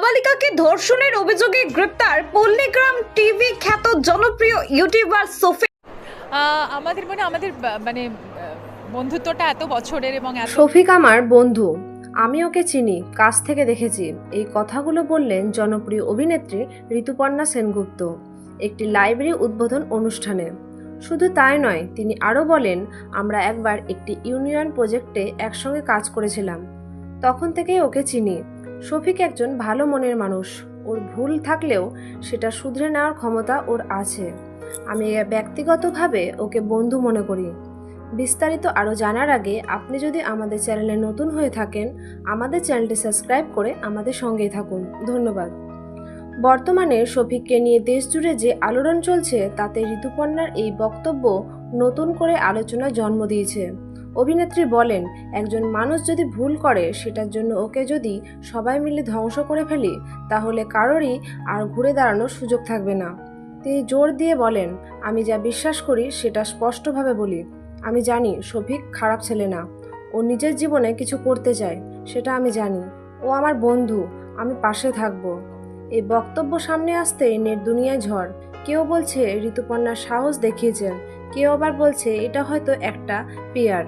নাবালিকাকে ধর্ষণের অভিযোগে গ্রেপ্তার পল্লীগ্রাম টিভি খ্যাত জনপ্রিয় ইউটিউবার সোফি। আমাদের মানে বন্ধুত্বটা এত বছরের এবং শফিক আমার বন্ধু, আমি ওকে চিনি, কাছ থেকে দেখেছি। এই কথাগুলো বললেন জনপ্রিয় অভিনেত্রী ঋতুপর্ণা সেনগুপ্ত একটি লাইব্রেরি উদ্বোধন অনুষ্ঠানে। শুধু তাই নয়, তিনি আরও বলেন, আমরা একবার একটি ইউনিয়ন প্রজেক্টে একসঙ্গে কাজ করেছিলাম, তখন থেকেই ওকে চিনি। শফিক একজন ভালো মনের মানুষ, ওর ভুল থাকলেও সেটা শুধরে নেওয়ার ক্ষমতা ওর আছে। আমি ব্যক্তিগতভাবে ওকে বন্ধু মনে করি। বিস্তারিত আরও জানার আগে আপনি যদি আমাদের চ্যানেলে নতুন হয়ে থাকেন, আমাদের চ্যানেলটি সাবস্ক্রাইব করে আমাদের সঙ্গেই থাকুন। ধন্যবাদ। বর্তমানে শফিককে নিয়ে দেশজুড়ে যে আলোড়ন চলছে, তাতে ঋতুপর্ণার এই বক্তব্য নতুন করে আলোচনার জন্ম দিয়েছে। অভিনেত্রী বলেন, একজন মানুষ যদি ভুল করে, সেটার জন্য ওকে যদি সবাই মিলে ধ্বংস করে ফেলি, তাহলে কারোরই আর ঘুরে দাঁড়ানোর সুযোগ থাকবে না। তিনি জোর দিয়ে বলেন, আমি যা বিশ্বাস করি সেটা স্পষ্টভাবে বলি। আমি জানি শফিক খারাপ ছেলে না, ও নিজের জীবনে কিছু করতে চায়, সেটা আমি জানি। ও আমার বন্ধু, আমি পাশে থাকবো। এই বক্তব্য সামনে আসতেই নেট দুনিয়ায় ঝড়। কেউ বলছে ঋতুপর্ণার সাহস দেখিয়েছেন, কেউ আবার বলছে এটা হয়তো একটা পিয়ার।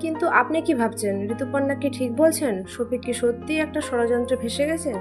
কিন্তু আপনি কি ভাবছেন, ঋতুপর্ণা কি ঠিক বলছেন? শফিক কি সত্যিই একটা ষড়যন্ত্রে ফেঁসে গেছেন?